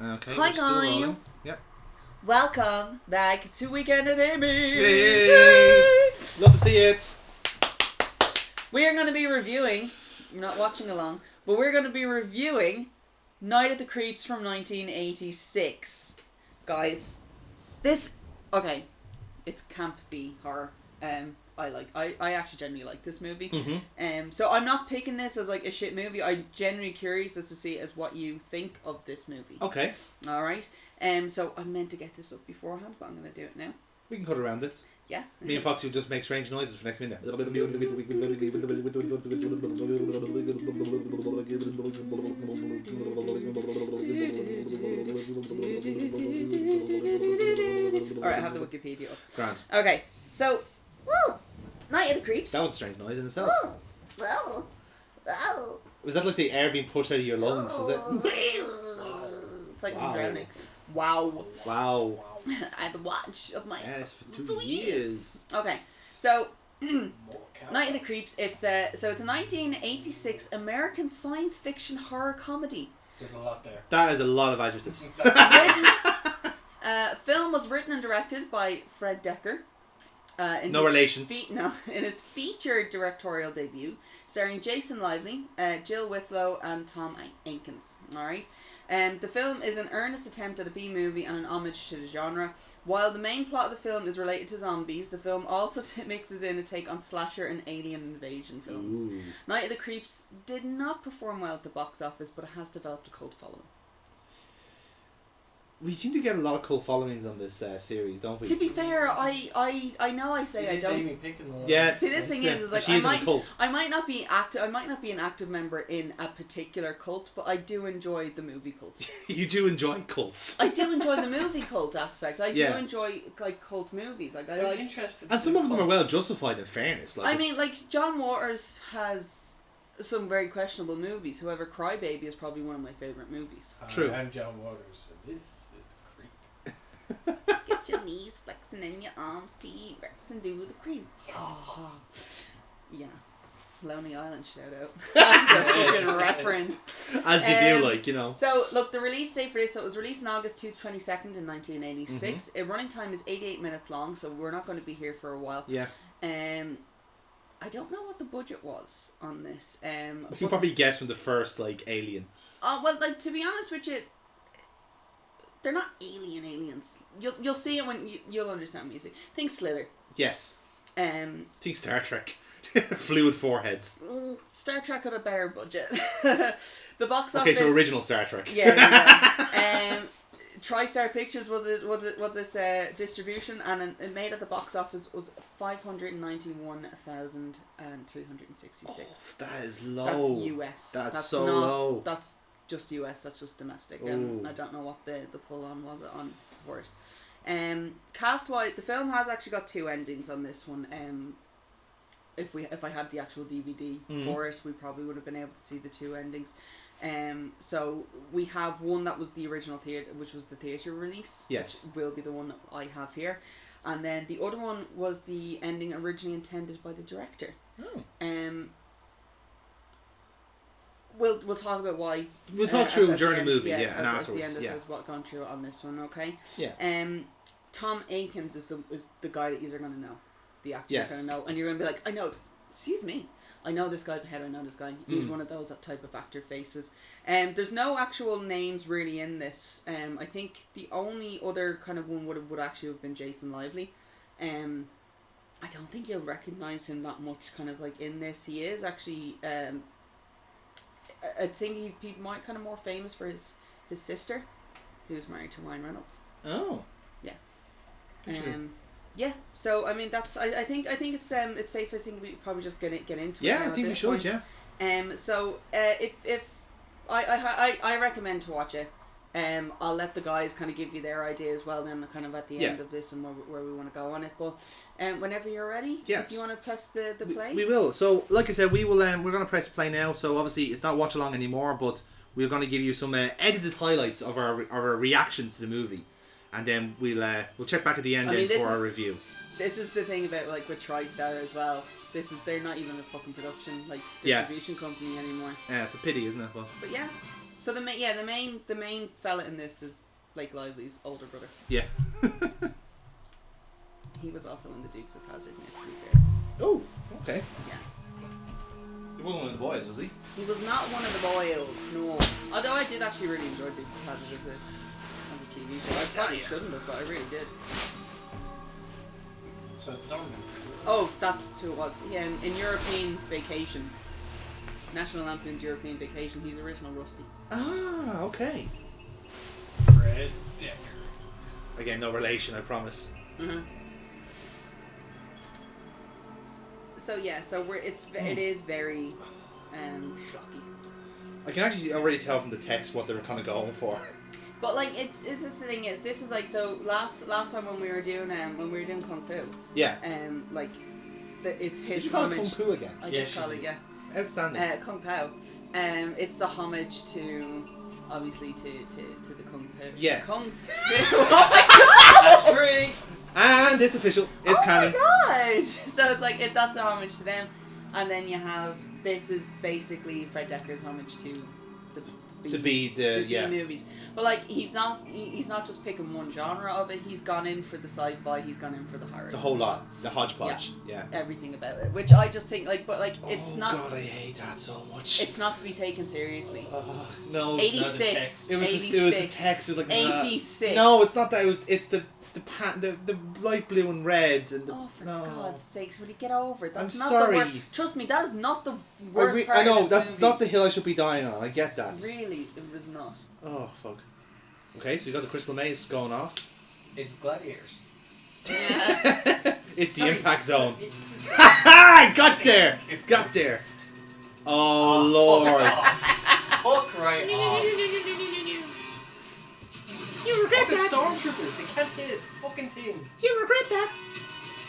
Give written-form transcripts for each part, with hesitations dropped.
Okay. Hi guys. Yep. Welcome back to Weekend at Amy's. Yay! Love to see it. We are going to be reviewing, you're not watching along, but we're going to be reviewing Night of the Creeps from 1986. Guys, okay, it's camp B horror. I actually genuinely like this movie. Mm-hmm. So I'm not picking this as like a shit movie. I'm genuinely curious as to see as what you think of this movie. Okay. Alright. So I meant to get this up beforehand, but I'm going to do it now. We can cut around this. Yeah. Me and Foxy will just make strange noises for next minute. Alright, I have the Wikipedia up. Grand. Okay, so Night of the Creeps. That was a strange noise in itself. Was that like the air being pushed out of your lungs, was it? It's like Wow. drowning. Wow. Wow. I had the watch of my Yes, for 2 years. Okay, so Night of the Creeps. It's a 1986 American science fiction horror comedy. There's a lot there. That is a lot of adjectives. Film was written and directed by Fred Decker. No relation. In his featured directorial debut, starring Jason Lively, Jill Withlow, and Tom Ankins. All right. The film is an earnest attempt at a B-movie and an homage to the genre. While the main plot of the film is related to zombies, the film also mixes in a take on slasher and alien invasion films. Ooh. Night of the Creeps did not perform well at the box office, but it has developed a cult following. We seem to get a lot of cult followings on this series, don't we? To be fair, I know I say I don't. Amy picking the Yeah. See, this thing is like she's in a cult. I might not be an active member in a particular cult, but I do enjoy the movie cult. You do enjoy cults. I do enjoy the movie cult aspect. I do Yeah. enjoy like cult movies. Like I I'm like. interested. And some of them are well justified, in fairness. Like I mean, like John Waters has some very questionable movies. However, Crybaby is probably one of my favorite movies. True. I'm John Waters, and this is the creep. Get your knees flexing and your arms T-Rex and do the creep. Oh. Yeah. Lonely Island shout out. That's a fucking reference. As you do, like, you know. So, look, the release date for this, so it was released on August 22nd in 1986. Running time is 88 minutes long, so we're not going to be here for a while. Yeah. I don't know what the budget was on this. You can probably guess from the first, like, Alien. Well, like, to be honest with you, they're not aliens. You'll see it when you'll understand music. Think Slither. Yes. Think Star Trek. Fluid foreheads. Star Trek had a better budget. The box office. Okay, so original Star Trek. Yeah. TriStar Pictures was its distribution, and it made at the box office was 591,366. That is low. That's US. That's so not, low. That's just US. That's just domestic. I don't know what the full on was on for it. Cast wise, the film has actually got 2 endings on this one. If I had the actual DVD for it, we probably would have been able to see the 2 endings. So we have one that was the original theatre, which was the theatre release. Yes. Which will be the one that I have here. And then the other one was the ending originally intended by the director. Oh. We'll talk about why. We'll talk through at during the end, movie, and at afterwards. the end, this Yeah. is what gone through on this one, okay? Yeah. Tom Ankins is the guy that you're going to know. The actor Yes. you're going to know. And you're going to be like, I know, excuse me. I know this guy, I know this guy. He's one of those type of actor faces. There's no actual names really in this. I think the only other kind of one would actually have been Jason Lively. I don't think you'll recognise him that much kind of like in this. He is actually... I think he might kind of more famous for his sister, who's married to Ryan Reynolds. Oh. Yeah. Interesting. Yeah. So I mean that's I think it's safe. I think we probably just get into it. Yeah, now I think we should. point. Yeah. So if I recommend to watch it. I'll let the guys kind of give you their idea as well then kind of at the end of this and where we want to go on it, but whenever you're ready, if you want to press the play, we will. So like I said, we're going to press play now, so obviously it's not watch along anymore, but we're going to give you some edited highlights of our reactions to the movie, and then we'll check back at the end for our review. This is the thing about like with TriStar as well. They're not even a fucking production distribution company anymore. Yeah, it's a pity, isn't it? But yeah. So the main fella in this is Blake Lively's older brother. Yeah. He was also in the Dukes of Hazzard, now, to be fair. Oh, okay. Yeah. He wasn't one of the boys, was he? He was not one of the boys, no. Although I did actually really enjoy Dukes of Hazzard as a TV show. I probably shouldn't have, but I really did. So it's Zormans. Oh, that's who it was. Yeah, in European Vacation, National Lampoon's European Vacation, he's original Rusty. Ah, okay. Fred Decker. Again, no relation, I promise. Mm-hmm. So yeah, it is very shocking. I can actually already tell from the text what they were kind of going for. But like it's the thing is, this is like, so last time when we were doing Kung Fu. Yeah. Like it's his Did you call it homage. Kung Fu again? I just call it, yeah. Outstanding. Kung Pao. It's the homage to, obviously, to the Kung Fu. Yeah. Kung Fu. Oh my god! That's great! And it's official. It's canon. Oh my god! So it's like, that's a homage to them. And then you have, this is basically Fred Decker's homage to the B movies. But like, he's not just picking one genre of it. He's gone in for the sci-fi. He's gone in for the horror. The whole lot. The hodgepodge. Yeah. Everything about it. Which I just think, like, but like, it's not. Oh god, I hate that so much. It's not to be taken seriously. No. 86. It was the text. It was like 86. No, it's not that. It's the light blue and red and the. Oh, for God's sakes! Will you get over it? That's I'm not sorry. The worst. Trust me, that is not the worst part. I know of this that's movie. not the hill I should be dying on. I get that. Really, it was not. Oh fuck. Okay, so you got the crystal maze going off. It's gladiators. Yeah. It's the impact zone. Ha! Got there. Oh lord. Fuck right off. You regret The that. stormtroopers, they can't hit a fucking thing. You regret that.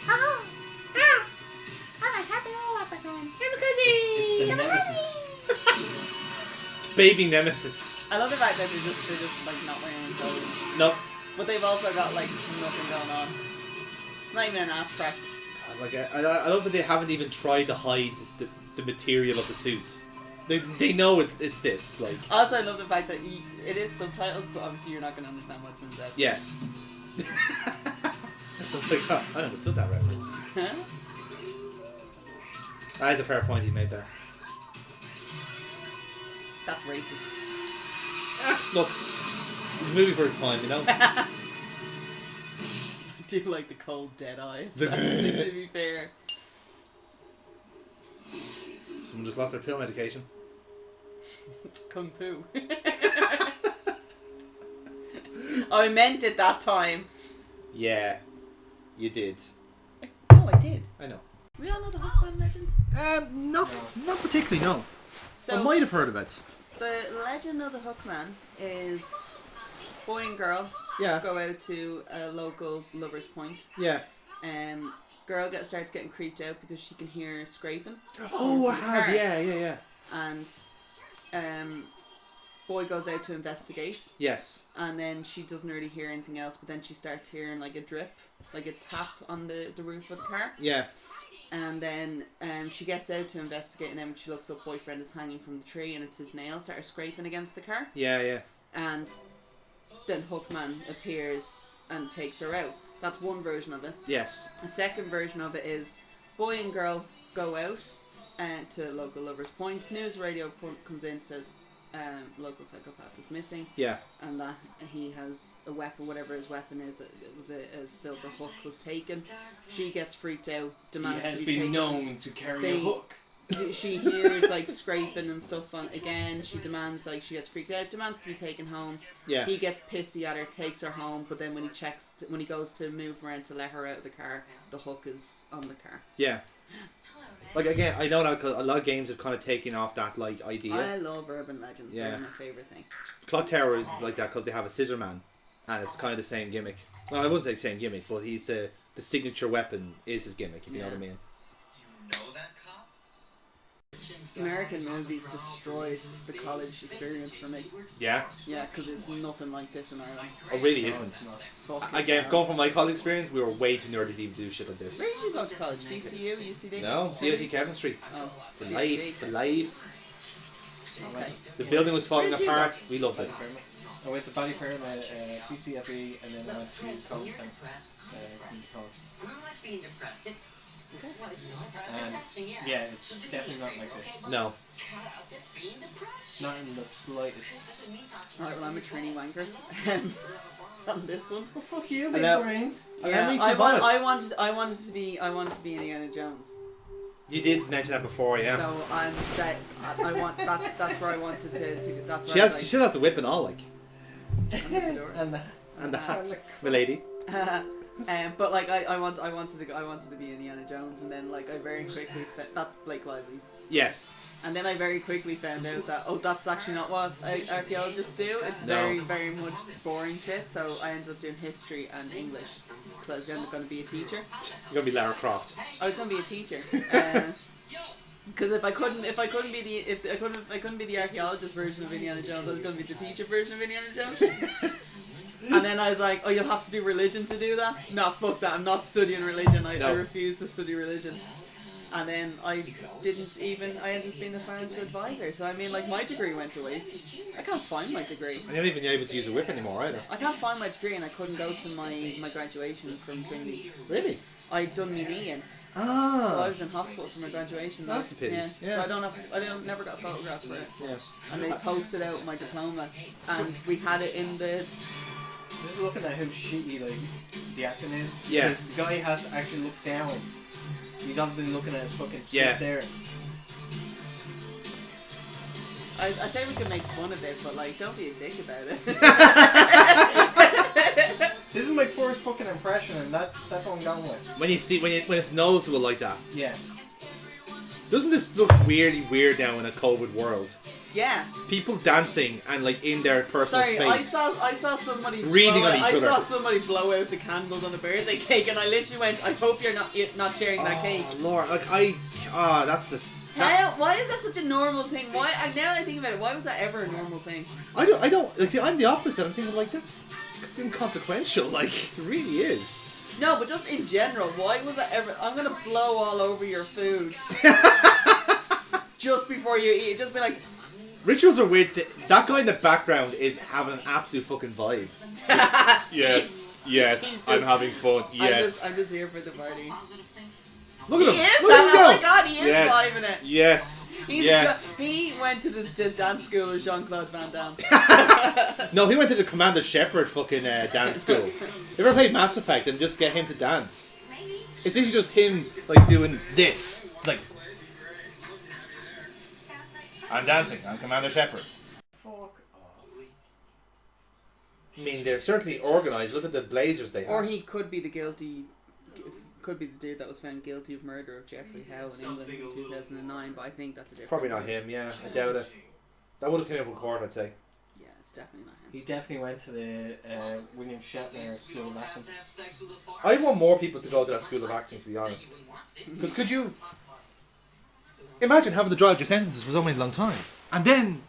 I'm a happy little leprechaun. It's the nemesis. It's baby nemesis. I love the fact that they're just like not wearing any clothes. Nope. But they've also got like nothing going on. Not even an ass crack. God, like I love that they haven't even tried to hide the material of the suit. They know it's this, like. Also, I love the fact that it is subtitled, but obviously you're not going to understand what's been said. Yes. I was like, oh, I understood that reference. Huh? That's a fair point he made there. That's racist. Look, it's a movie for its time, you know? I do like the cold dead eyes, actually, to be fair. Someone just lost their pill medication. Kung Fu. I meant it that time. Yeah, you did. No, I did. I know. We all know the Hookman legend. Not particularly, no. So I might have heard of it. The legend of the Hookman is boy and girl Yeah. go out to a local lover's point. Yeah. Girl starts getting creeped out because she can hear scraping. Oh, I have. Yeah. And boy goes out to investigate. Yes. And then she doesn't really hear anything else, but then she starts hearing like a drip, like a tap on the roof of the car. Yeah. And then she gets out to investigate, and then when she looks up, boyfriend is hanging from the tree, and it's his nails that are scraping against the car. Yeah. And then Hookman appears and takes her out. That's one version of it. Yes. A second version of it is boy and girl go out to local lovers point. News radio comes in, says local psychopath is missing. Yeah. And that he has a weapon, whatever his weapon is. It was a silver hook was taken. She gets freaked out, demands He has to be been taken. known to carry a hook. She hears like scraping and stuff on again. She demands, like, she gets freaked out, demands to be taken home. Yeah. He gets pissy at her, takes her home, but then when he goes to move around to let her out of the car, the hook is on the car. Yeah. Like, again, I know that because a lot of games have kind of taken off that, like, idea. I love urban legends. Yeah. They're my favourite thing. Clock Tower is like that because they have a scissor man, and it's kind of the same gimmick. Well, I wouldn't say same gimmick, but he's the signature weapon is his gimmick, if you know what I mean. You know that cop? American movies destroyed the college experience for me. Yeah? Yeah, because it's nothing like this in Ireland. Oh, really isn't. Fucking Again, hell. going from my college experience, we were way too nerdy to even do shit like this. Where did you go to college? DCU, UCD? No, DOT Kevin Street. Oh, For DOT. life, for life. Okay. The building was falling Where'd you apart. We loved it. I went to Ballyfermot, PCFE, and then I went to Collestown, Community College. And yeah, it's definitely not like this. No. Not in the slightest. Alright, well, I'm a Trini wanker. On this one. Well, fuck you, big Allow- brain. Allow me to I vomit. wanted to be Indiana Jones. You did mention that before, yeah. So I want that's where I wanted to that's She where has. She still has the whip and all, like, And the and the hat, milady. but like I wanted to be Indiana Jones, and then like I very quickly that's Blake Lively's. Yes. And then I very quickly found out that that's actually not what archaeologists do. It's very much boring shit. So I ended up doing history and English. So I was going to be a teacher. You're gonna be Lara Croft. I was going to be a teacher. Because if I couldn't be the archaeologist version of Indiana Jones, I was going to be the teacher version of Indiana Jones. And then I was like, oh, you'll have to do religion to do that? No, fuck that. I'm not studying religion. I refuse to study religion. And then I ended up being a financial advisor. So I mean, like, my degree went to waste. I can't find my degree. And you're not even able to use a whip anymore either. I can't find my degree, and I couldn't go to my graduation from Trinity. Really? I'd done my knee in. Ah. So I was in hospital for my graduation. That's a pity. Yeah. So never got a photograph for it. Yeah. And they posted out my diploma, and we had it in the. Just looking at how shitty like the acting is. Yeah. Because the guy has to actually look down. He's obviously looking at his fucking script there. I say we can make fun of it, but like, don't be a dick about it. This is my first fucking impression, and that's what I'm going with. When it's noticeable like that. Yeah. Doesn't this look weirdly weird now in a COVID world? Yeah. People dancing and like in their personal space. I saw somebody breathing on each other. I saw somebody blow out the candles on a birthday cake, and I literally went, I hope you're not sharing that cake. Oh Lord, like that's just. Why is that such a normal thing? Why? Now that I think about it, why was that ever a normal thing? I don't. Like, see, I'm the opposite. I'm thinking like it's inconsequential. Like it really is. No, but just in general, why was that ever? I'm gonna blow all over your food. Just before you eat, just be like. Rituals are weird. That guy in the background is having an absolute fucking vibe. Yes, I'm having fun. Yes. I'm just here for the party. Look at him. He is. Look at him go. Oh my god, he is vibing it. Yes. He went to the dance school with Jean-Claude Van Damme. No, he went to the Commander Shepard fucking dance school. You ever played Mass Effect and just get him to dance? It's literally just him like doing this, like. I'm dancing. I'm Commander Shepard. Fuck off. I mean, they're certainly organised. Look at the blazers they have. Or he could be the dude that was found guilty of murder of Jeffrey Howe in England in 2009. But I think that's a different. Probably not him. Yeah, I doubt it. That would have come up in court, I'd say. Yeah, it's definitely not him. He definitely went to the William Shatner School of Acting. I want more people to go to that school of acting, to be honest. Because could you imagine having to drive your sentences for so many long time, and then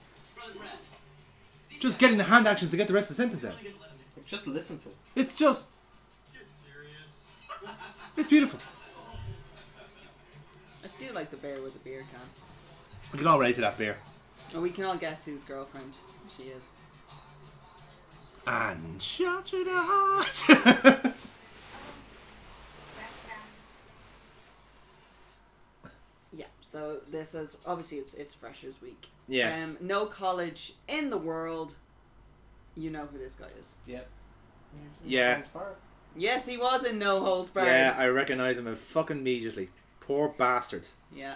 just getting the hand actions to get the rest of the sentence out? Just listen to it. It's beautiful. I do like the bear with the beer can. We can all relate to that beer. And we can all guess whose girlfriend she is. And shot you the heart. Yeah, so this is obviously it's Freshers Week. Yes. No college in the world. You know who this guy is. Yep. Yeah. Yes, he was in No Holds Barred. Yeah, I recognise him fucking immediately. Poor bastard. Yeah.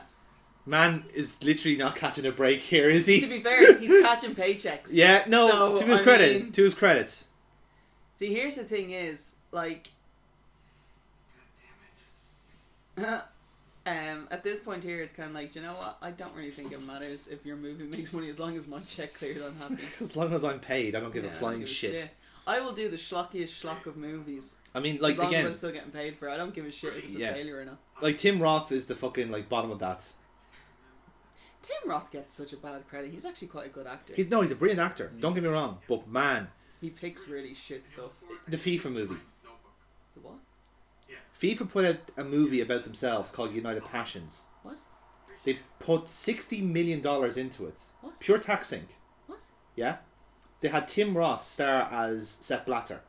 Man is literally not catching a break here, is he? To be fair, he's catching paychecks. Yeah, no, So, to his credit. To his credit. See, here's the thing is, like... at this point here, it's kind of like, you know what? I don't really think it matters if your movie makes money. As long as my check clears, I'm happy. As long as I'm paid, I don't give a I don't flying give a shit. I will do the schlockiest schlock of movies. I mean, like, as long again... as I'm still getting paid for it. I don't give a shit if it's a failure or not. Like, Tim Roth is the fucking, like, bottom of that. Tim Roth gets such a bad credit. He's actually quite a good actor. He's a brilliant actor. Don't get me wrong. But, man... He picks really shit stuff. The FIFA movie. The what? FIFA put out a movie about themselves called United Passions. What? They put $60 million into it. What? Pure tax sink. What? Yeah. They had Tim Roth star as Sepp Blatter.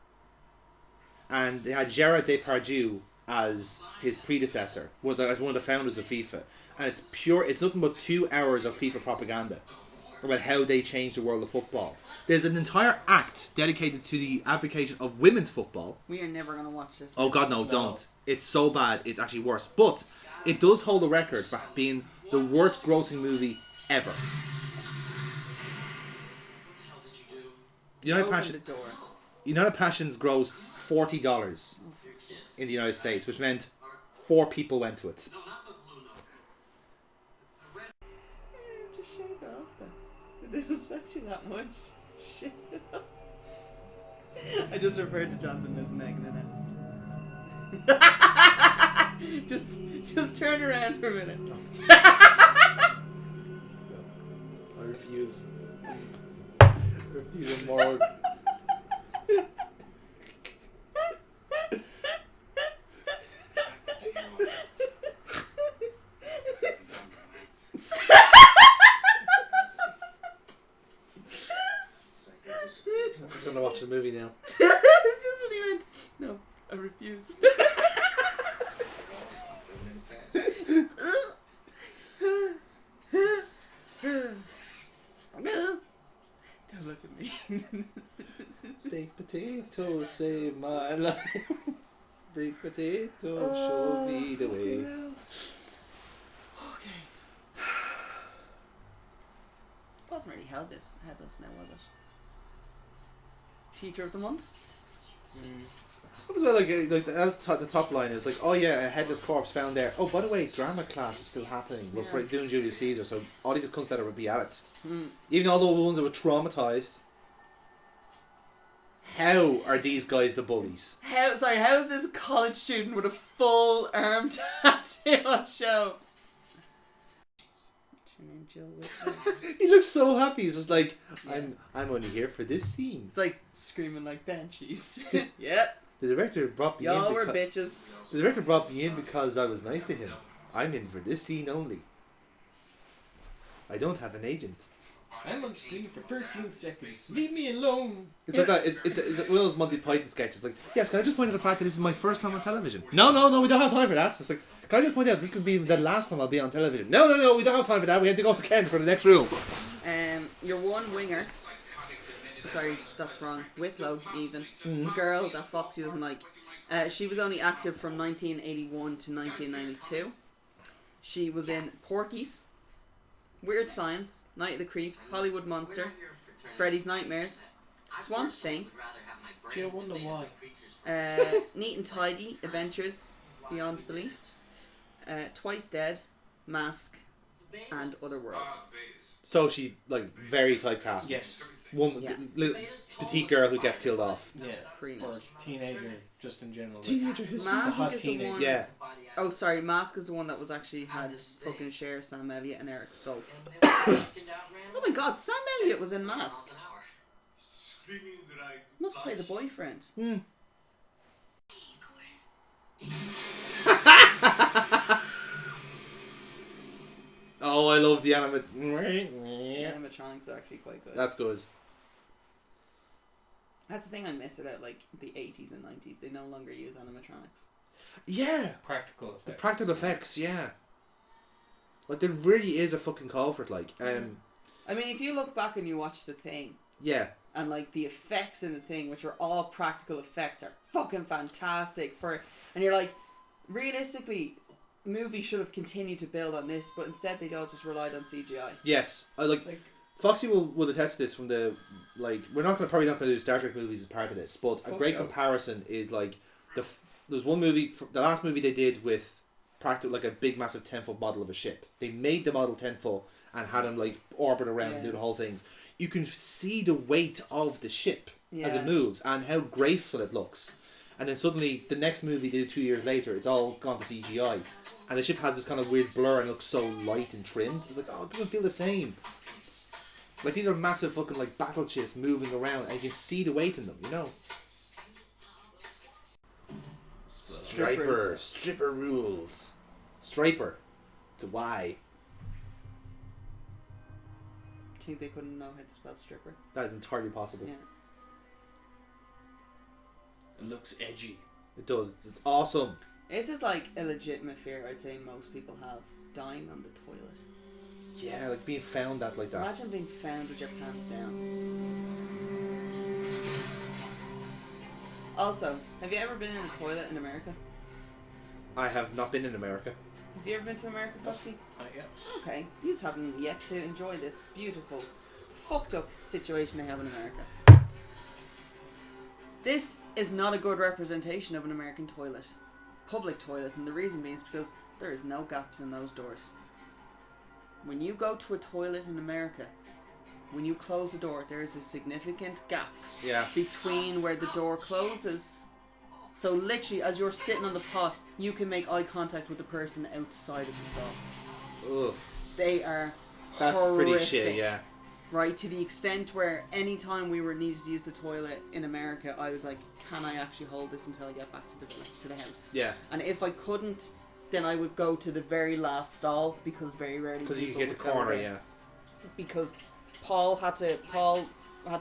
And they had Gerard Depardieu as his predecessor, as one of the founders of FIFA. And it's nothing but 2 hours of FIFA propaganda about how they changed the world of football. There's an entire act dedicated to the advocacy of women's football. We are never going to watch this. Oh God, no, don't. It's so bad, it's actually worse. But it does hold the record for being the worst grossing movie ever. United Passions grossed $40 in the United States, which meant 4 people went to it. Just shake it off then. It didn't upset you that much. Shit. I just referred to Jonathan as an egg in a nest. just turn around for a minute. I refuse. I refuse more. I'm gonna watch the movie now. It's just what he meant. No, I refuse. Don't look at me. Baked potato saved my life. Baked potato showed me the way. Okay. Wasn't really headless now, was it? Teacher of the month? What was the top line is like, oh yeah, a headless corpse found there. Oh, by the way, drama class is still happening. We're doing Julius Caesar, so all of his comes better would be at it. Even all the ones that were traumatized. How are these guys the bullies? How is this college student with a full arm tattoo on show? What's your name, Jill? He looks so happy. He's just like, I'm only here for this scene. It's like screaming like banshees. Yep. The director brought me Y'all in. were bitches. The director brought me in because I was nice to him. I'm in for this scene only. I don't have an agent. I'm on screen for 13 seconds. Leave me alone. It's like that. It's one of those Monty Python sketches. Like, yes, can I just point out the fact that this is my first time on television? No, we don't have time for that. It's like, can I just point out this will be the last time I'll be on television? No, we don't have time for that. We have to go to Kent for the next room. Your one winger. Sorry, that's wrong. Whitlow, even. The girl that Foxy doesn't like. She was only active from 1981 to 1992. She was in Porky's, Weird Science, Night of the Creeps, Hollywood Monster, Freddy's Nightmares, Swamp Thing. Do you wonder why? Neat and Tidy, Adventures Beyond Belief, Twice Dead, Mask, and Otherworld. So she very typecast. Yes. One petite girl who gets killed off. Yeah. Pretty Or much. teenager, just in general. Teenager who's Mask is the teenager. one. Yeah. Oh, sorry. Mask is the one that was actually had fucking Cher, Sam Elliott, and Eric Stoltz. Oh my God, Sam Elliott was in Mask. Must play the boyfriend. Oh, I love the animate. The animatronics are actually quite good. That's good. That's the thing I miss about the 80s and 90s. They no longer use animatronics. Yeah. Practical effects. The practical effects, yeah. There really is a fucking call for it, I mean, if you look back and you watch The Thing. Yeah. And the effects in The Thing, which are all practical effects, are fucking fantastic. And you're like, realistically, movies should have continued to build on this, but instead they all just relied on CGI. Yes. Foxy will attest to this from the we're probably not gonna do Star Trek movies as part of this, but a great comparison is there's one movie, the last movie they did with practical a big massive 10-foot model of a ship. They made the model 10-foot and had him orbit around and do the whole things. You can see the weight of the ship as it moves and how graceful it looks. And then suddenly the next movie they did 2 years later, it's all gone to CGI. And the ship has this kind of weird blur and looks so light and trimmed. It's it doesn't feel the same. These are massive fucking battle ships moving around and you can see the weight in them, Stripper rules. Striper. It's a Y. think they couldn't know how to spell stripper. That is entirely possible. Yeah. It looks edgy. It does. It's awesome. This is like a legitimate fear I'd say most people have. Dying on the toilet. Yeah, like being found out like that. Imagine being found with your pants down. Also, have you ever been in a toilet in America? I have not been in America. Have you ever been to America, Foxy? Not yet. Okay, you just haven't yet to enjoy this beautiful, fucked up situation they have in America. This is not a good representation of an American toilet. Public toilet, and the reason being is because there is no gaps in those doors. When you go to a toilet in America, when you close the door, there is a significant gap between where the door closes. So literally, as you're sitting on the pot, you can make eye contact with the person outside of the stall. Ugh. They are That's horrific, pretty shit, yeah. Right, to the extent where any time we were needed to use the toilet in America, I was like, can I actually hold this until I get back to the house? Yeah. And if I couldn't, then I would go to the very last stall, because very rarely Because you people could get the would go corner, there. yeah. Because Paul had to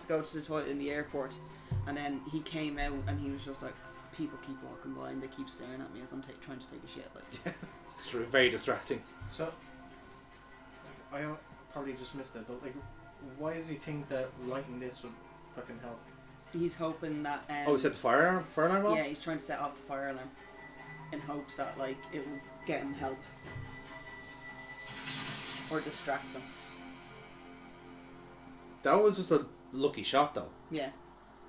go to the toilet in the airport, and then he came out and he was just like, people keep walking by and they keep staring at me as I'm trying to take a shit. Like, It's very distracting. So, I probably just missed it, but like, why does he think that writing this would fucking help? he's hoping that. He set the fire alarm off? Yeah, he's trying to set off the fire alarm in hopes that like it will get him help or distract them. That was just a lucky shot, though. Yeah.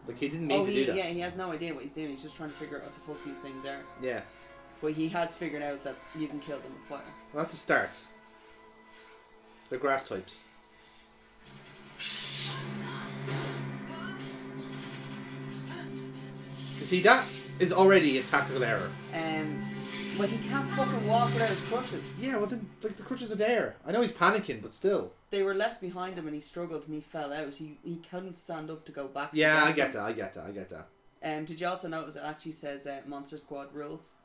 Like, he didn't mean to do that. Yeah, he has no idea what he's doing. He's just trying to figure out what the fuck these things are. Yeah. But he has figured out that you can kill them with fire. Well, that's a start. They're grass types. You see, that is already a tactical error. Well, he can't fucking walk without his crutches. Yeah, well, then, like, the crutches are there. I know he's panicking, but still. They were left behind him and he struggled and he fell out. He couldn't stand up to go back. Yeah, I get that. Did you also notice it actually says Monster Squad rules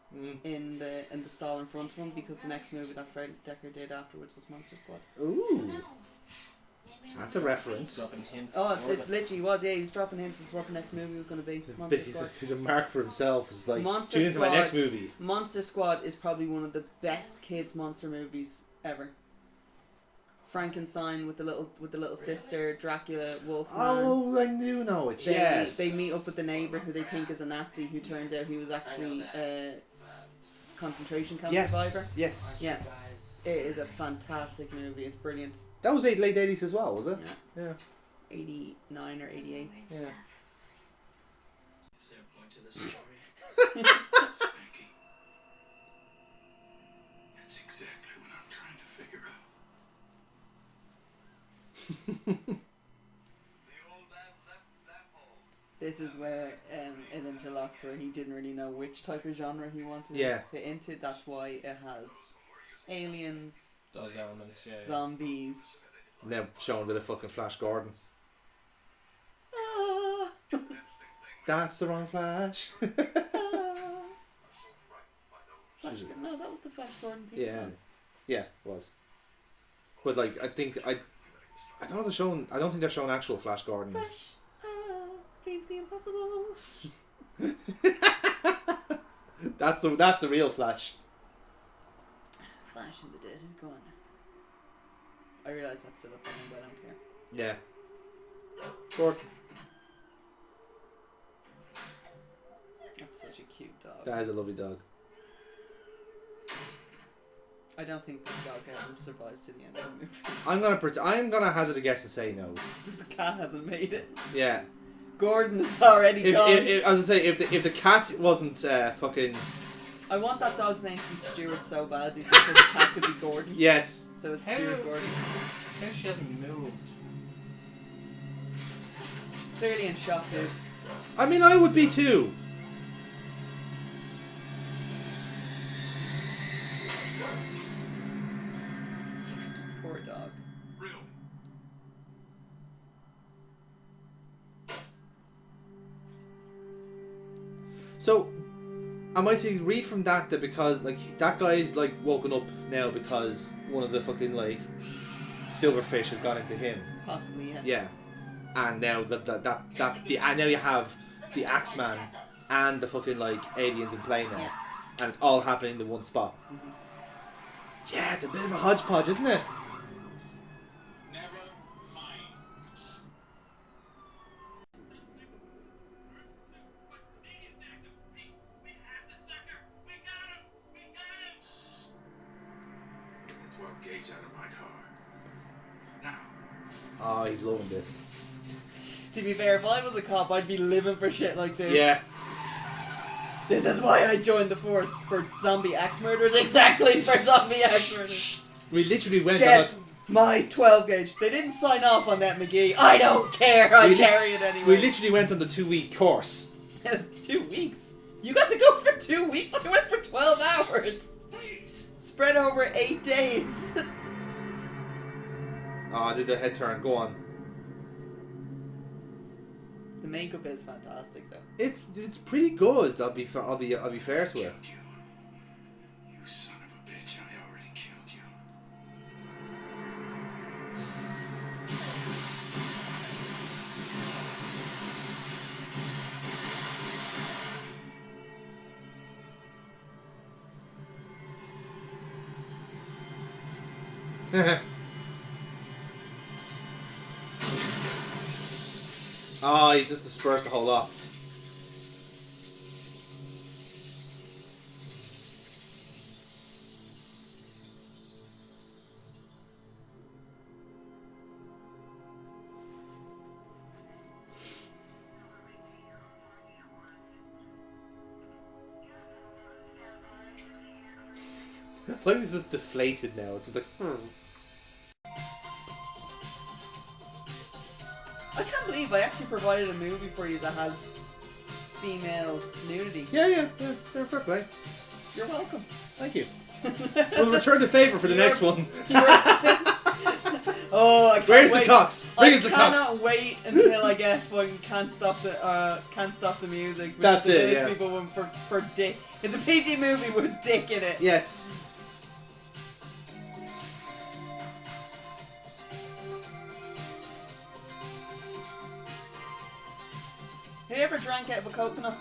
in the stall in front of him, because the next movie that Fred Decker did afterwards was Monster Squad. Ooh. That's a reference. Dropping hints. Oh, it's literally was, yeah, he was dropping hints as to what the next movie was going to be. Monster Squad. He's a mark for himself. It's like, Monster tune into my Squad. next movie. Monster Squad is probably one of the best kids monster movies ever. Frankenstein with the little sister, Dracula, Wolfman. Oh, I do know it. Yes. They meet up with the neighbour who they think is a Nazi, who turned out he was actually a concentration camp survivor. Yes. Yeah. It is a fantastic movie. It's brilliant. That was late 80s as well, was it? Yeah. Yeah. 89 or 88. Yeah. Is there a point to this story? Spanky. That's exactly what I'm trying to figure out. The old man left that hole. This is where it interlocks, where he didn't really know which type of genre he wanted Yeah. to fit into. That's why it has aliens, Those elements, yeah. zombies. And then showing with a fucking Flash Gordon. Ah, That's the wrong Flash. ah. Flash, no, that was the Flash Gordon thing. Yeah. Yeah, it was. But like, I don't know if they're showing. I don't think they're showing actual Flash Gordon. Flash, dreams the impossible. That's the real Flash. Flash in the Dead is gone. I realise that's still a thing, but I don't care. Yeah. Gordon. That's such a cute dog. That is a lovely dog. I don't think this dog survives to the end of the movie. I'm gonna hazard a guess and say no. The cat hasn't made it. Yeah. Gordon is already gone. As I say, if the cat wasn't fucking. I want that dog's name to be Stuart so badly, so the cat could be Gordon. Yes. So it's How- Stuart Gordon. How she hasn't moved. She's clearly in shock, dude. I mean, I would be too. Poor dog. Really? So, am I to read from that because like that guy's like woken up now because one of the fucking like silverfish has gone into him? Possibly, yes. Yeah. And now and now you have the Axeman and the fucking like aliens in play now. Yeah. And it's all happening in one spot. Mm-hmm. Yeah, it's a bit of a hodgepodge, isn't it? Never mind. Get the 12 gauge out of my car. Now. Oh, he's loving this. To be fair, if I was a cop, I'd be living for shit like this. Yeah. This is why I joined the force, for zombie axe murders. Exactly, for zombie axe murders. We literally went Get on my 12 gauge. They didn't sign off on that, McGee. I don't care. I carry it anyway. We literally went on the 2-week course. 2 weeks? You got to go for 2 weeks? I went for 12 hours. Spread over 8 days. Oh, I did the head turn. Go on. The makeup is fantastic, though. It's pretty good. I'll be fair to it. You son of a bitch, I already killed you. Oh, he's just dispersed the whole lot. Like it's just deflated now. It's just like. I can't believe I actually provided a movie for you that has female nudity. Yeah. They're fair play. You're welcome. Thank you. We'll return the favour for the next one. Oh, I can't Where's wait. the cocks? Where's the I cocks? cannot wait until I get fucking can't stop the music. which That's is the it, Village yeah. People one for dick. It's a PG movie with dick in it. Yes. Have you ever drank out of a coconut?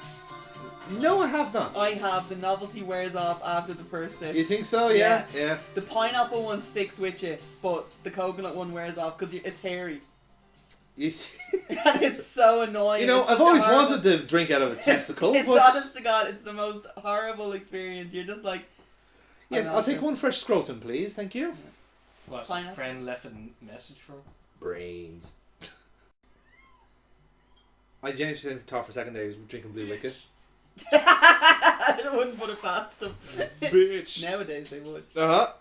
No, I have not. I have. The novelty wears off after the first sip. You think so? Yeah. The pineapple one sticks with you, but the coconut one wears off because it's hairy. You see? And it's so annoying. You know, It's I've such a always horrible- wanted to drink out of a testicle. It's but honest to God, it's the most horrible experience. You're just like, yes, I'm I'll take just- one fresh scrotum, please. Thank you. What, Fine. some friend left a message for him? Brains. I genuinely thought for a second there he was drinking Blue Wicket. I wouldn't put it past them. Bitch. Nowadays they would. Uh-huh.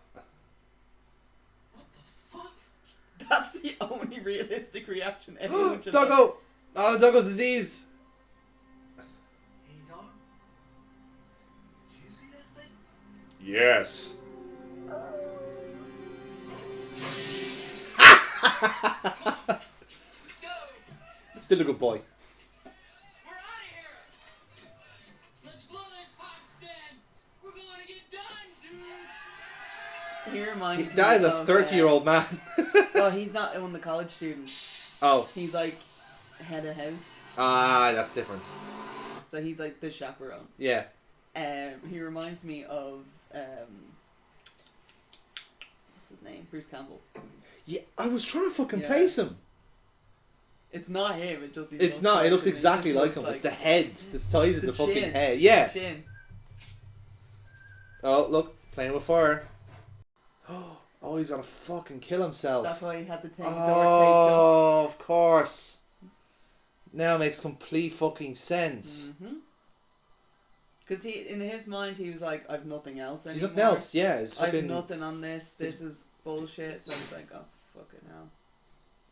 That's the only realistic reaction anyone should Doggo! Oh, the doggo's diseased. Hey, dog. Did you see that thing? Yes. Let's go. Still a good boy. We're out of here. Let's blow this Pakistan. We're going to get done, dudes. He reminds me That is a of, 30-year-old man. Well, he's not one of the college students. Oh. He's like head of house. Ah, that's different. So he's like the chaperone. Yeah. He reminds me of what's his name? Bruce Campbell. Yeah, I was trying to fucking Yeah. place him. It's not him. It just. It's not. It looks exactly like him. It's the head, the size of the fucking chin. head. Yeah. The chin. Oh, look, playing with fire. Oh, he's gonna fucking kill himself. That's why he had to take the door taped Oh, of course. Now it makes complete fucking sense. Because he, in his mind, he was like, "I've nothing else anymore. He's nothing else. Yeah, it's I've fucking. nothing on this. This is bullshit." So he's like, "Oh, fucking hell."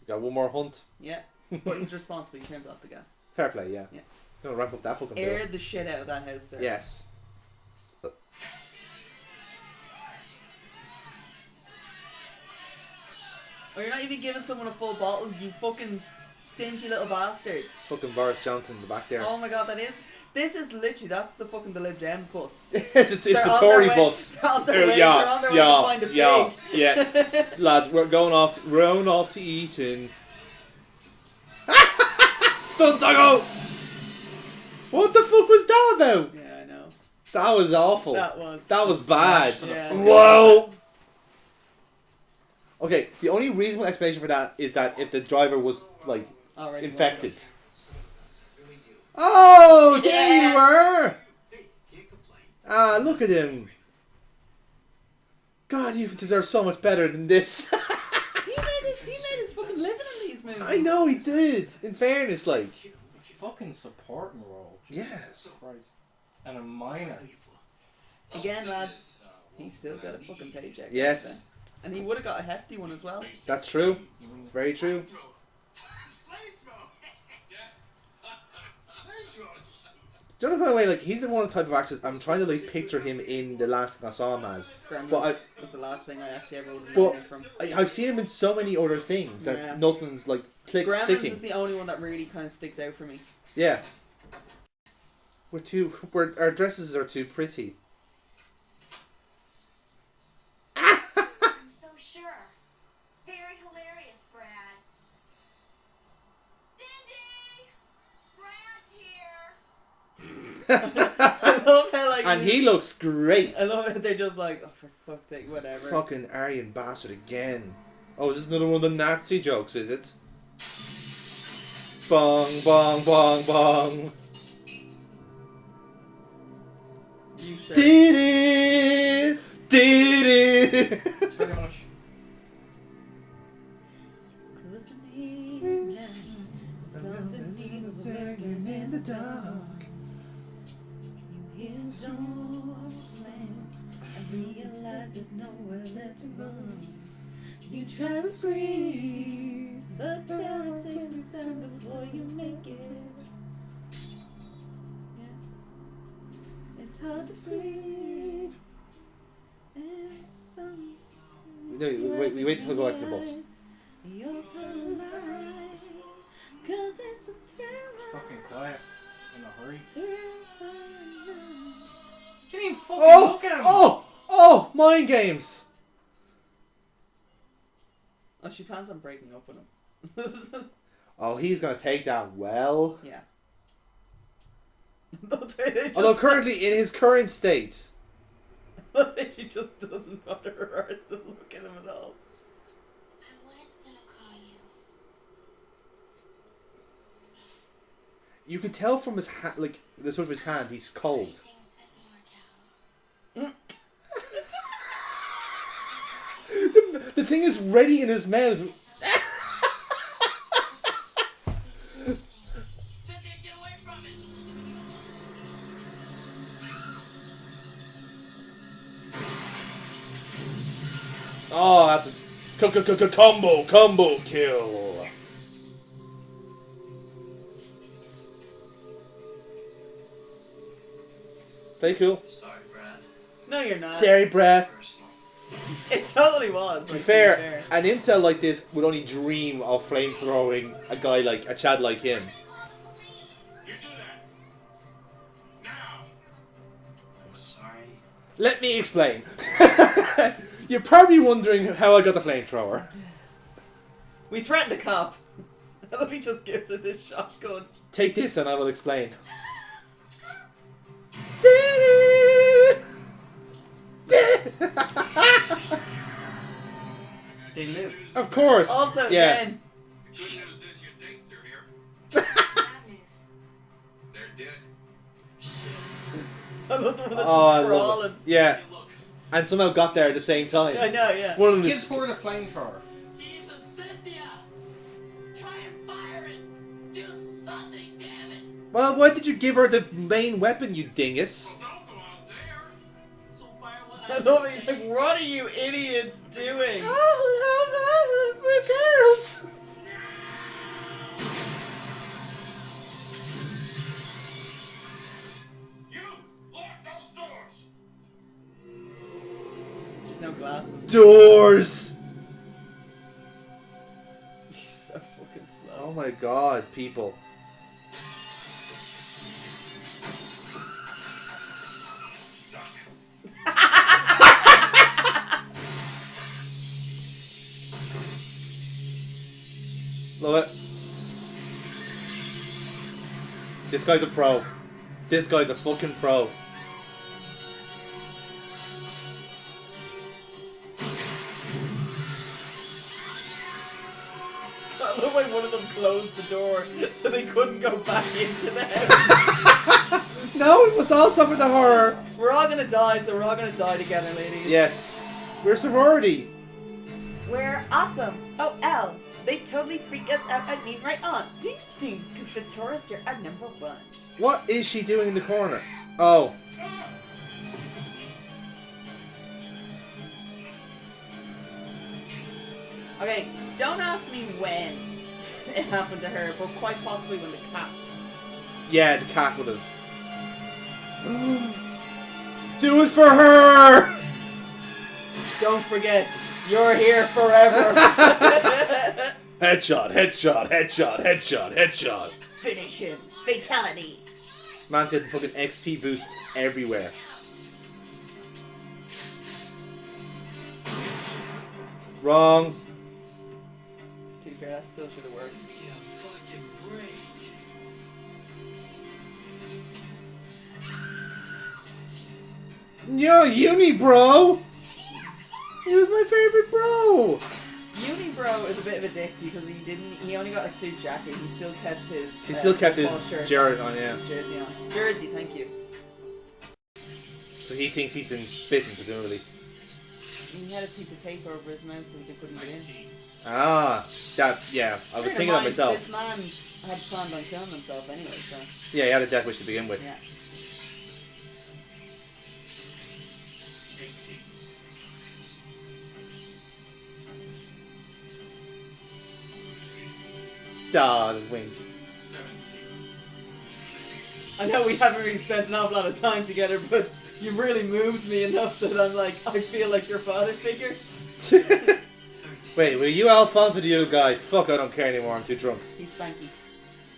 Got one more hunt. Yeah, but he's responsible. He turns off the gas. Fair play. Yeah. Yeah. Gonna ramp up that fucking bill. Aired the shit out of that house, sir. Yes. Or you're not even giving someone a full bottle, you fucking stingy little bastard. Fucking Boris Johnson in the back there. Oh my god, this is literally, that's the fucking the Lib Dems bus. it's They're the on Tory their way- bus. They're on their way, yeah, they're on their way yeah, to find a pig. yeah, yeah. Lads, we're going off to eat in Stunt doggo! What the fuck was that about? Yeah, I know. That was awful. That was bad. Yeah. Whoa! Okay, the only reasonable explanation for that is that if the driver was, like, Already infected. Oh, there Yeah. you were! Hey, can't complain. Ah, look at him. God, you deserve so much better than this. He made his fucking living in these movies. I know he did. In fairness, like. Fucking supporting role. Yeah. Jesus Christ. And a minor. Again, lads, he still got a fucking paycheck. Yes, And he would have got a hefty one as well. that's true. It's very true. Do you know, by the way, like, he's the one type of actor I'm trying to, like, picture him in the last thing I saw him as. Gremlins But was the last thing I actually ever would But remember him from. I've seen him in so many other things that Yeah. nothing's, like, Gremlins sticking. is the only one that really kind of sticks out for me. Yeah. Our dresses are too pretty. So sure. Very hilarious, Brad. Cindy! Brad's here! I love how, like, And he looks great. I love it. They're just like, oh, for fuck's sake, whatever. Fucking Aryan bastard again. Oh, is this another one of the Nazi jokes, is it? Bong, bong, bong, bong. You sir. Did it! Did it! Pretty much. Close to me now. Something needs lurking in the dark. You hear the door slant and realize there's nowhere left to run. You try to scream, but terror takes the sound before you make it. Yeah. It's hard to breathe. And some No, we wait till we go out to the bus. you're paralyzed, 'cause it's a thriller. Fucking quiet. In a hurry. Thriller. Can't even fucking Oh! look at him! Oh! Mind games! Oh, she plans on breaking up with him. Oh, he's gonna take that well. Yeah. Although currently, in his current state, She just doesn't bother her eyes to look at him at all. I was gonna call you. you could tell from his hand, like the sort of his hand, he's cold. Things didn't work out. The thing is ready in his mouth. Cynthia, get away from it! Oh, that's a combo kill. Very cool. Sorry, Brad. No, you're not. Sorry, bruh. Personal. It totally was. To be fair, an incel like this would only dream of flamethrowing a guy like a Chad like him. You do that. Now. I'm sorry. Let me explain. You're probably wondering how I got the flamethrower. We threatened a cop. And he just gives her this shotgun. Take this and I will explain. They live. Of course. Also, yeah. again, The good news is your dates are here. Bad news. They're dead. I love the one that's Oh, I just love crawling. it. Yeah, Hey, look. and somehow got there at the same time. I know, yeah. One of them Give is. her the flamethrower. Jesus, Cynthia! Try and fire it! Do something, damn it! Well, why did you give her the main weapon, you dingus? Well, don't go out there. So fire what I love it. He's like, what are you idiots doing? Oh, girls. You lock those doors. She's no glasses. Doors. She's so fucking slow. Oh my god, people. Love it. This guy's a pro. This guy's a fucking pro. I love when one of them closed the door so they couldn't go back into the house. No, we must all suffer the horror. We're all gonna die, so we're all gonna die together, ladies. Yes. We're sorority. We're awesome. Oh, L. They totally freak us out. I mean, right on. Ding, ding. Because the tourists are at number 1. What is she doing in the corner? Oh. Okay, don't ask me when it happened to her, but quite possibly when the cat... Yeah, the cat would have. Do it for her! Don't forget, you're here forever. Headshot, headshot, headshot, headshot, headshot. Finish him. Fatality. Man's getting fucking XP boosts everywhere. Wrong. To be fair, that still should have worked. Give me a fucking break. Yo, uni bro! He was my favorite bro! Unibro is a bit of a dick because he only got a suit jacket. He still kept his... He still kept his shirt Jared on, yeah. his jersey on. Jersey, thank you. So he thinks he's been bitten, presumably. He had a piece of tape over his mouth so they couldn't get in. Ah, that, yeah. I was thinking that myself. This man had planned on killing himself anyway, so... Yeah, he had a death wish to begin with. Yeah. Dog wink. I know we haven't really spent an awful lot of time together, but you've really moved me enough that I'm like, I feel like your father figure. Wait, were you Alphonse or the other guy? Fuck, I don't care anymore, I'm too drunk. He's Spanky.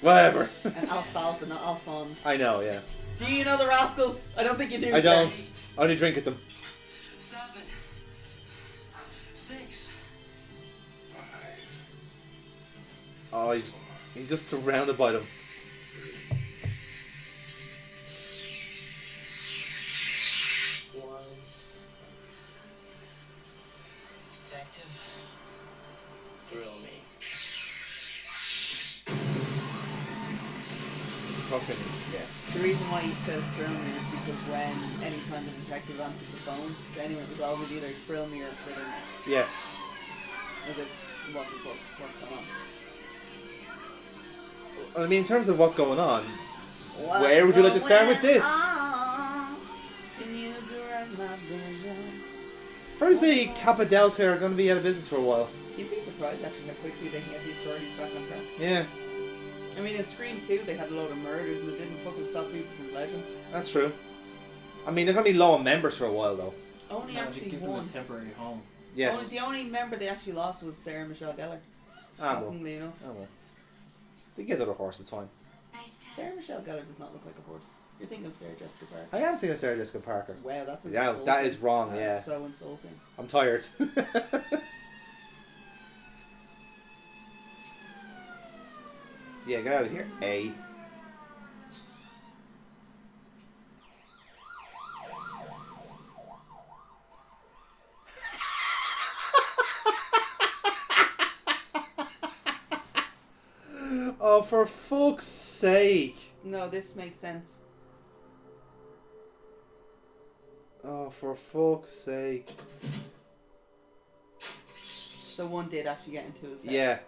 Whatever. And Alfalfa, not Alphonse. I know, yeah. Do you know the Rascals? I don't think you do, I sir. don't. I only drink with them. 7, 6. Oh, he's just surrounded by them. Detective, thrill me. Fucking yes. The reason why he says thrill me is because anytime the detective answered the phone to anyone, it was always either thrill me or riddle me. Yes. As if, what the fuck, what's going on? I mean, in terms of what's going on, What's where would you like to start with going this? on? Can you direct my vision? First, say Kappa Delta are going to be out of business for a while. You'd be surprised actually how quickly they can get these sororities back on track. Yeah, I mean, in Scream 2, they had a load of murders and it didn't fucking stop people from pledging. that's true. I mean, they're going to be low on members for a while, though. Only No, actually give them one. a temporary home. Yes. The only member they actually lost was Sarah Michelle Gellar. Ah, well. Shockingly enough. Oh, well. They get other horse, it's fine. Nice time. Sarah Michelle Gellar does not look like a horse. You're thinking of Sarah Jessica Parker. I am thinking of Sarah Jessica Parker. Wow, that's Yeah, insulting. that is wrong, That's yeah. so insulting. I'm tired. Yeah, get out of here. A. Oh, for fuck's sake. No, this makes sense. Oh, for fuck's sake. So one did actually get into his head. Yeah.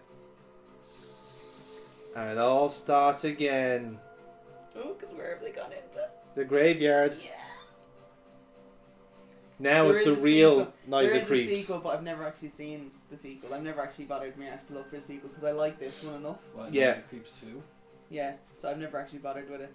And it all starts again. Oh, because where have they gone into? The graveyard. Yeah. Now There it's is the a real sequel. Night There of the is a Creeps. sequel, but I've never actually seen the sequel. I've never actually bothered me to look for a sequel because I like this one enough. What, Yeah. Night of the Creeps 2? Yeah, so I've never actually bothered with it.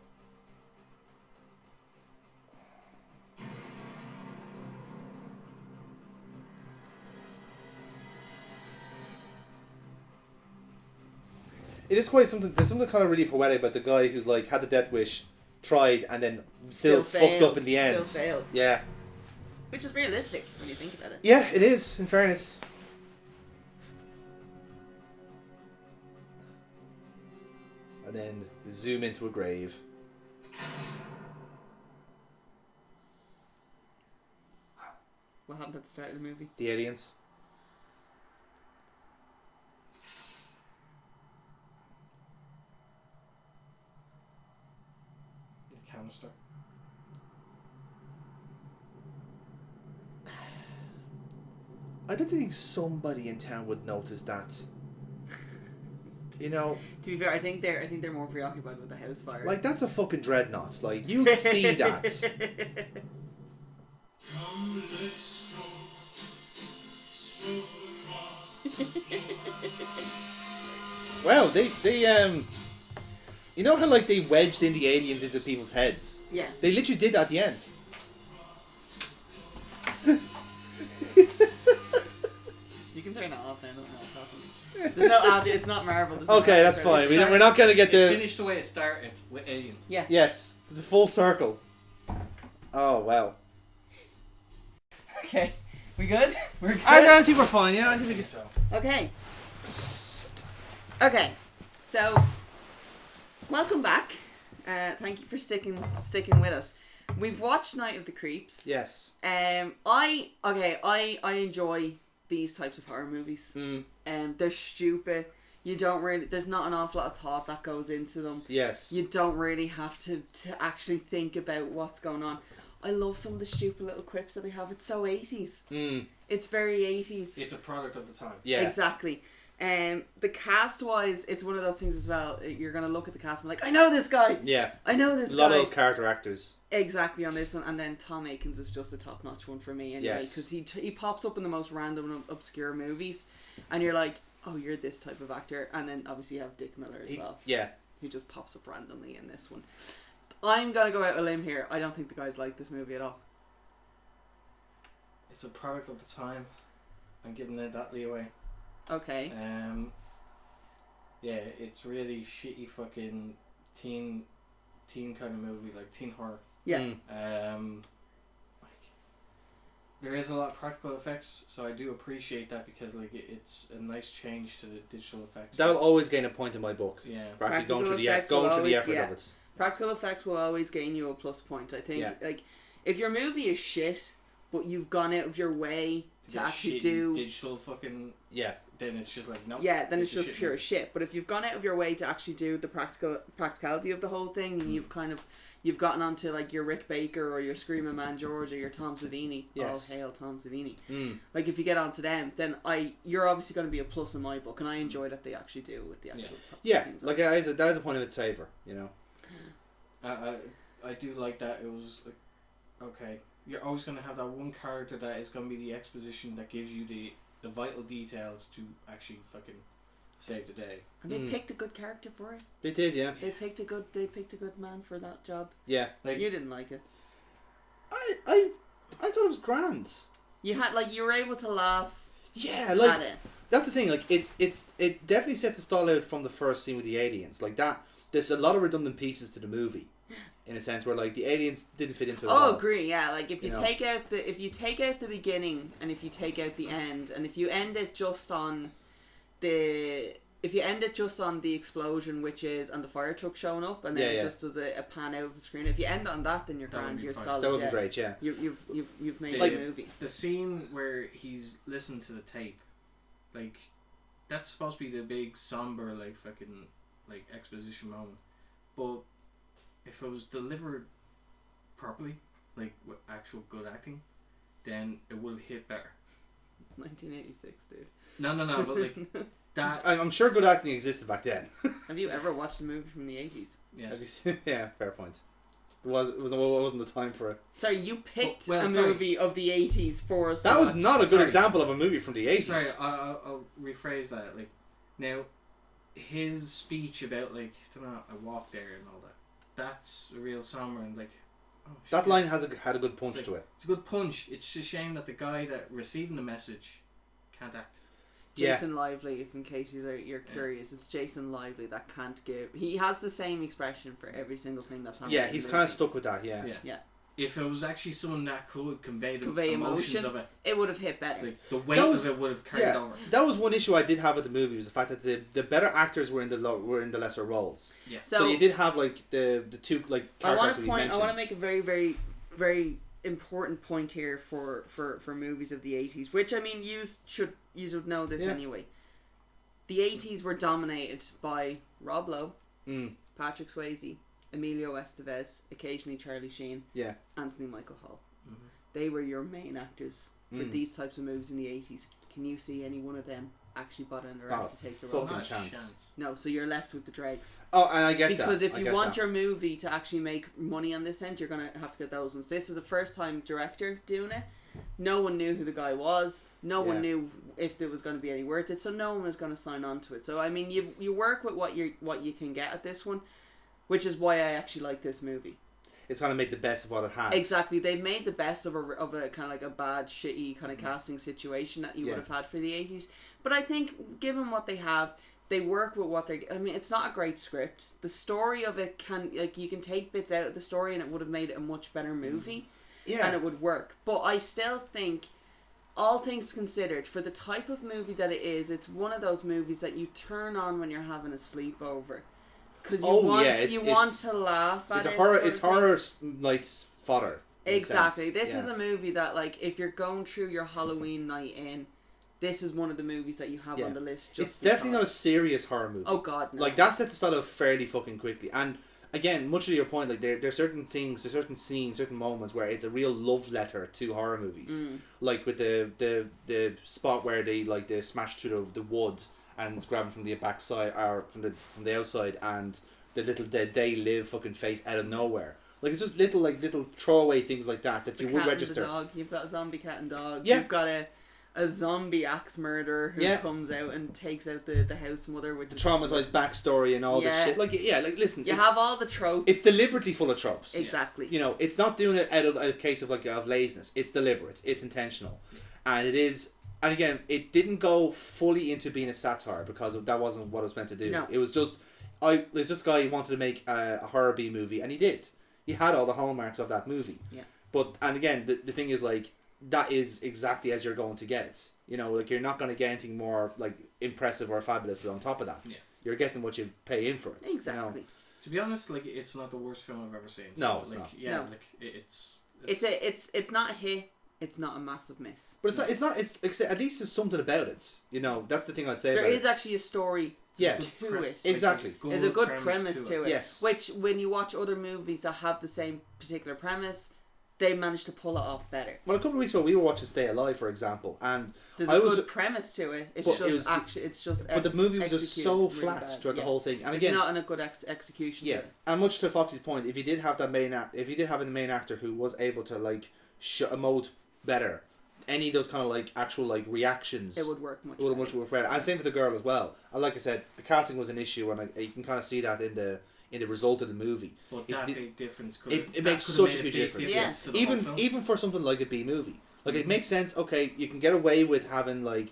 It is quite something. There's something kind of really poetic about the guy who's like had the death wish, tried, and then still fucked up in the end. Still fails. Yeah. Which is realistic when you think about it. Yeah, it is. In fairness. And then zoom into a grave. What happened at the start of the movie? The aliens. The canister. I don't think somebody in town would notice that. You know, To be fair, I think they're more preoccupied with the house fire. like that's a fucking dreadnought. Like you'd see that. Come, let's go. Stroll across the floor. Wow, they you know how like they wedged in the aliens into people's heads? Yeah. They literally did that at the end. You can turn it off now. Nothing else happens. There's no it's not Marvel. There's no Okay, that's Marvel. fine. We're not gonna get It the. finished the way it started with aliens. Yeah. Yes, it's a full circle. Oh wow. Okay. We good? We're good. I think we're fine. Yeah, I think we can. So. Okay. Okay. So, welcome back. Thank you for sticking with us. We've watched Night of the Creeps. Yes. I enjoy these types of horror movies. They're stupid. You don't really. There's not an awful lot of thought that goes into them. Yes. You don't really have to actually think about what's going on. I love some of the stupid little quips that they have. It's so 80s. It's very 80s. It's a product of the time. Yeah. Exactly. The cast wise, it's one of those things as well. You're gonna look at the cast and be like, I know this guy. Yeah. I know this A guy. lot of those character actors. Exactly on this one, and then Tom Aikens is just a top notch one for me anyway, Yes. because he pops up in the most random and obscure movies, and you're like, oh, you're this type of actor. And then obviously you have Dick Miller as well, Yeah. who just pops up randomly in this one. I'm gonna go out on a limb here. I don't think the guys like this movie at all. It's a product of the time. I'm giving it that leeway. Okay. Yeah, it's really shitty fucking teen kind of movie, like teen horror. Yeah. Like there is a lot of practical effects, so I do appreciate that because like it's a nice change to the digital effects. That'll always gain a point in my book. Yeah. For actually going through the effect will effort always- of yeah. it. Practical effects will always gain you a plus point. I think. Yeah. Like, if your movie is shit, but you've gone out of your way to Get actually shitty do digital fucking. Yeah. Then it's just like no. yeah, then it's a just shit pure movie. shit. But if you've gone out of your way to actually do the practicality of the whole thing, and you've gotten onto like your Rick Baker or your Screaming Man George or your Tom Savini. Yes. Oh, hail Tom Savini. Mm. If you get onto them, then you're obviously going to be a plus in my book, and I enjoy that they actually do with the actual. Yeah. things. Like that is a point of its savor. You know. I do like that. It was like, okay, you're always going to have that one character that is going to be the exposition that gives you the vital details to actually fucking save the day. And they picked a good character for it. They did, yeah. They picked a good man for that job. Yeah. Like You didn't like it. I thought it was grand. You were able to laugh Yeah, like at it. that's the thing. Like it definitely sets the style out from the first scene with the aliens. Like that, there's a lot of redundant pieces to the movie, in a sense where like the aliens didn't fit into it. at all. Agree. Yeah, like if you You know. take out the beginning and if you take out the end and if you end it just on the explosion, which is and the fire truck showing up, and then it just does a pan out of the screen. If you end on that, then you're That would grand. be You're fine. solid. That would yeah. be great. Yeah. You've made Like- a movie. the scene where he's listening to the tape, like that's supposed to be the big somber like fucking like exposition moment, but if it was delivered properly, like with actual good acting, then it would have hit better. 1986, dude. No, but like that. I'm sure good acting existed back then. Have you ever watched a movie from the 80s? Yes. Have you seen? Yeah, fair point. It wasn't the time for it. Sorry, you picked Well, a sorry. movie of the 80s for us. That to was watch. not a good Sorry. example of a movie from the 80s. Sorry, I'll rephrase that. Like now, his speech about like I walked there and all that. That's a real somber and like. Oh, shit. That line had a good punch It's to it. It's a good punch. It's a shame that the guy that receiving the message can't act. Jason Lively, if in case you're curious, it's Jason Lively that can't give. He has the same expression for every single thing that's happening. Yeah, in he's the kind of movie. stuck with that. Yeah. Yeah. if it was actually someone that could convey the Convey emotions emotion, of it, it would have hit it's better. like the weight of it would have carried over. That was one issue I did have with the movie, was the fact that the better actors were in the lesser roles. Yeah. So you did have like the two like I want characters to we mentioned. I want to make a very, very, very important point here for movies of the 80s, which I mean, you would know this anyway. The 80s were dominated by Rob Lowe, Patrick Swayze, Emilio Estevez, occasionally Charlie Sheen, Anthony Michael Hall. Mm-hmm. They were your main actors for these types of movies in the 80s. Can you see any one of them actually bothering their ass to take the role? Fucking chance. No, so you're left with the dregs. Oh, and I get that. Because if you want your movie to actually make money on this end, you're going to have to get those ones. This is a first time director doing it. No one knew who the guy was. No one knew if there was going to be any worth it. So no one was going to sign on to it. So I mean, you work with what you can get at this one, which is why I actually like this movie. It's kind of made the best of what it has. Exactly, they've made the best of a kind of like a bad, shitty kind of casting situation that you would have had for the 80s. But I think, given what they have, they work with what they. I mean, it's not a great script. The story of it you can take bits out of the story, and it would have made it a much better movie. Yeah, and it would work. But I still think, all things considered, for the type of movie that it is, it's one of those movies that you turn on when you're having a sleepover. Because you want to laugh at it. It's horror night fodder. Exactly. This is a movie that, like, if you're going through your Halloween night in, this is one of the movies that you have on the list. It's definitely not a serious horror movie. Oh God, no. Like, that sets the style up fairly fucking quickly. And again, much to your point, like there's certain things, there's certain scenes, certain moments where it's a real love letter to horror movies. Like with the spot where they smash through the woods and it's grabbing from the backside or from the outside, and the little they live fucking face out of nowhere. Like, it's just little throwaway things like that you would register. The dog. You've got a zombie cat and dog. Yeah. You've got a zombie axe murderer who comes out and takes out the house mother with the traumatized backstory and all this shit. Like, listen. You have all the tropes. It's deliberately full of tropes. Exactly. You know, it's not doing it out of a case of of laziness. It's deliberate. It's intentional, and it is. And again, it didn't go fully into being a satire because that wasn't what it was meant to do. No. It was just, there's this guy who wanted to make a horror B movie, and he did. He had all the hallmarks of that movie. Yeah. But, and again, the thing is, like, that is exactly as you're going to get it. You know, like, you're not going to get anything more, like, impressive or fabulous on top of that. Yeah. You're getting what you pay in for it. Exactly. You know? To be honest, like, it's not the worst film I've ever seen. So, no, it's not. Yeah, no. like, it's not a hit. It's not a massive miss. But it's at least there's something about it. You know, that's the thing I'd say. There is actually a story to it. Exactly. There's a good premise to it. Yes. Which, when you watch other movies that have the same particular premise, they manage to pull it off better. Well, a couple of weeks ago, we were watching Stay Alive, for example, and there's a good premise to it. It's just but the movie was just so flat throughout the whole thing, and again, it's not in a good execution. Yeah, and much to Foxy's point, if you did have a main actor who was able to emote better, any of those kind of actual reactions, it would work much better. And same for the girl as well. And like I said, the casting was an issue, and you can kind of see that in the result of the movie. But that big difference it makes such a huge difference. Yeah. Even for something like a B movie, it makes sense. Okay, you can get away with having a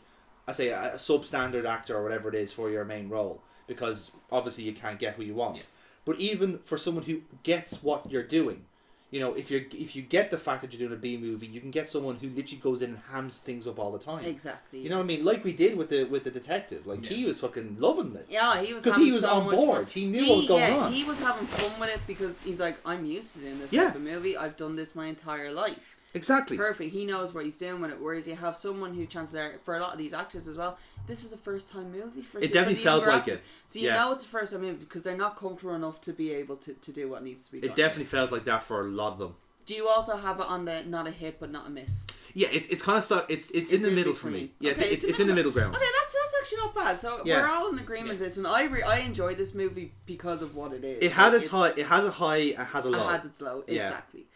substandard actor or whatever it is for your main role, because obviously you can't get who you want. Yeah. But even for someone who gets what you're doing, you know, if you get the fact that you're doing a B movie, you can get someone who literally goes in and hams things up all the time. Exactly. You know what I mean? Like we did with the detective. He was fucking loving it. Yeah, he was because he was on board. He knew what was going on. He was having fun with it because he's like, I'm used to doing this type of movie. I've done this my entire life. Exactly. Perfect. He knows what he's doing with it. Whereas you have someone who, chances are, for a lot of these actors as well, this is a first time movie for it definitely felt like it. So you know it's a first time movie because they're not comfortable enough to be able to do what needs to be done. It definitely felt like that for a lot of them. Do you also have it on the not a hit but not a miss? Yeah, it's kind of stuck. It's in the middle for me. Yeah, okay, it's in the middle ground. Okay, that's actually not bad. So we're all in agreement with this, and I enjoy this movie because of what it is. It had its high. It has a high. It has a low. It has its low. Exactly.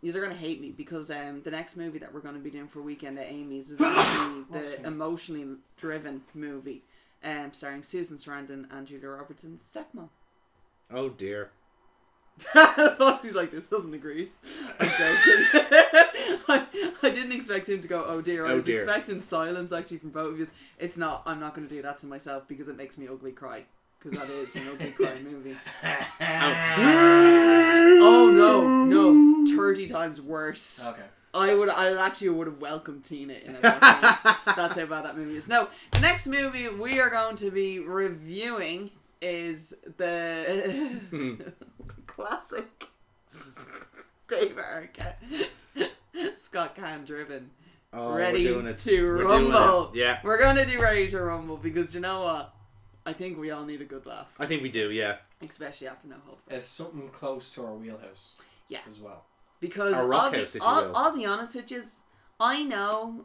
You're gonna hate me because the next movie that we're gonna be doing for Weekend at Amy's is actually the emotionally driven movie, starring Susan Sarandon and Julia Robertson's stepmom. Oh dear. Foxy's like, this doesn't agree. I'm joking. I didn't expect him to go, oh dear. I was expecting silence actually from both of you. It's not. I'm not going to do that to myself because it makes me ugly cry. Because that is an ugly cry movie. Oh no. 30 times worse. Okay. I actually would have welcomed Tina in it. That's how bad that movie is. No, the next movie we are going to be reviewing is the classic Dave Arquette, Scott Caan driven. Ready to Rumble. Yeah. We're going to do Ready to Rumble because you know what? I think we all need a good laugh. I think we do, yeah. Especially after No Holds Barred. It's something close to our wheelhouse. Yeah. As well. Because I'll be honest with you, I know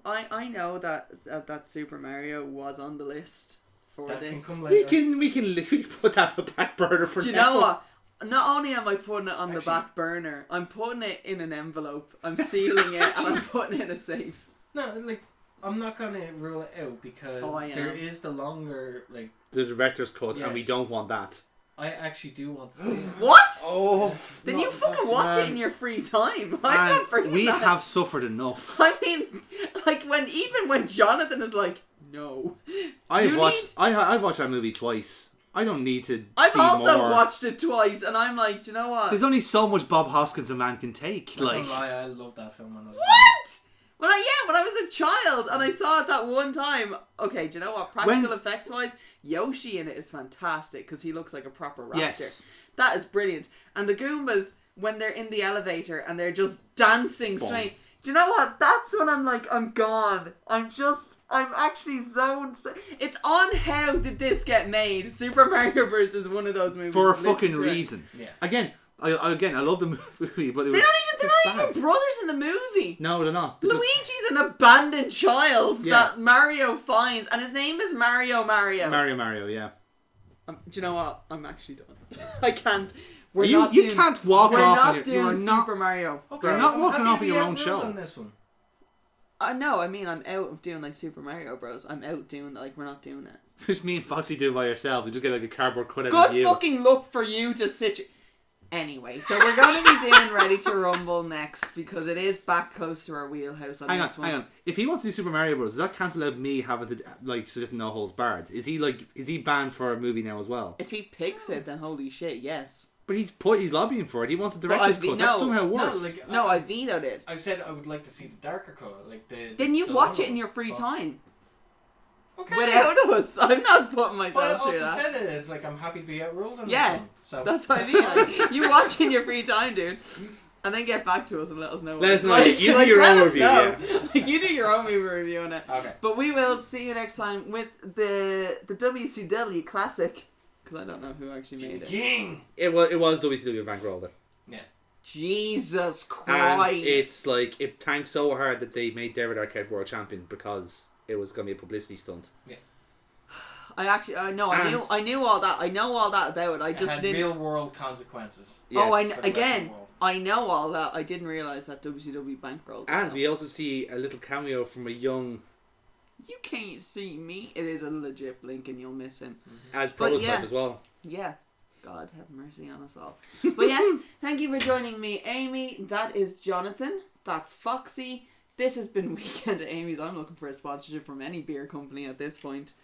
that Super Mario was on the list for that this. Can come later. We can put that on the back burner for now. Do you know what? Not only am I putting it on the back burner, I'm putting it in an envelope. I'm sealing it and I'm putting it in a safe. No, like I'm not gonna rule it out because there is the longer the director's cut, yes. and we don't want that. I actually do want to see it. What? Oh, then you fucking watch it in your free time. I'm not bringing we that. have suffered enough. I mean, like when Jonathan is like, no. I've watched that movie twice. I don't need to. I've see also more. watched it twice, and I'm like, do you know what? There's only so much Bob Hoskins a man can take. I don't lie, I love that film when I was what? When I was a child and I saw it that one time. Okay, do you know what? Practical effects wise, Yoshi in it is fantastic because he looks like a proper raptor. Yes. That is brilliant. And the Goombas, when they're in the elevator and they're just dancing straight. Do you know what? That's when I'm like, I'm gone. I'm actually zoned. It's on How Did This Get Made? Super Mario Bros. Is one of those movies. For a fucking reason. Yeah. Again, I love the movie, but they're not even brothers in the movie. No, they're not. Luigi's an abandoned child that Mario finds, and his name is Mario. Mario, yeah. Do you know what? I'm actually done. I can't. You can't walk off. You're not Super Mario. Okay. You're not walking off of your own show. On this one? No, I mean I'm out of doing like Super Mario Bros. I'm out doing we're not doing it. Just me and Foxy do it by yourselves. We just get like a cardboard cutout Good of you. fucking luck for you to sit. Anyway, so we're going to be doing Ready to Rumble next because it is back close to our wheelhouse on this one. Hang on. If he wants to do Super Mario Bros., does that cancel out me having to suggest No Holds Barred? Is he banned for a movie now as well? If he picks it, then holy shit, yes. But he's lobbying for it. He wants a director's cut. That's somehow worse. I vetoed it. I said I would like to see the darker cut, Then you watch it in your free time. Okay. Without us, I'm not putting myself through that. I also said it. It's like I'm happy to be outruled on this one. So that's what I mean. Like, you watch in your free time, dude, and then get back to us and let us know. Let us know. You do your own review. Yeah. Like you do your own movie review on it. Okay. But we will see you next time with the WCW classic. Because I don't know who actually made it. King. It was WCW bankrolled it. Yeah. Jesus Christ. And it's like it tanked so hard that they made David Arquette world champion because it was going to be a publicity stunt. Yeah. I knew all that. I know all that about it. I just didn't. Real world consequences. Yes. I know all that. I didn't realize that WCW bankrolled. And we also see a little cameo from a young. You can't see me. It is a legit Blink, and you'll miss him as prototype as well. Yeah. God have mercy on us all. But yes, thank you for joining me, Amy. That is Jonathan. That's Foxy. This has been Weekend at Amy's. I'm looking for a sponsorship from any beer company at this point.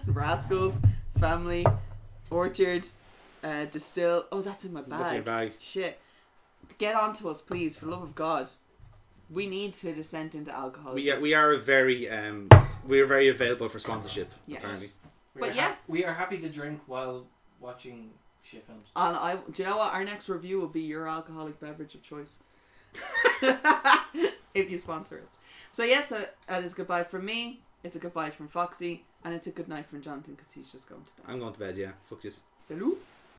Rascals, Family, Orchard, Distill. Oh, that's in my bag. That's in your bag. Shit. Get on to us, please, for the love of God. We need to descend into alcohol. We are very available for sponsorship. Yeah. Apparently. We are happy to drink while watching shit films. And do you know what? Our next review will be your alcoholic beverage of choice. If you sponsor us. So yes, that is goodbye from me. It's a goodbye from Foxy, and it's a good night from Jonathan because he's just going to bed. I'm going to bed. Yeah. Fuck this. Salut.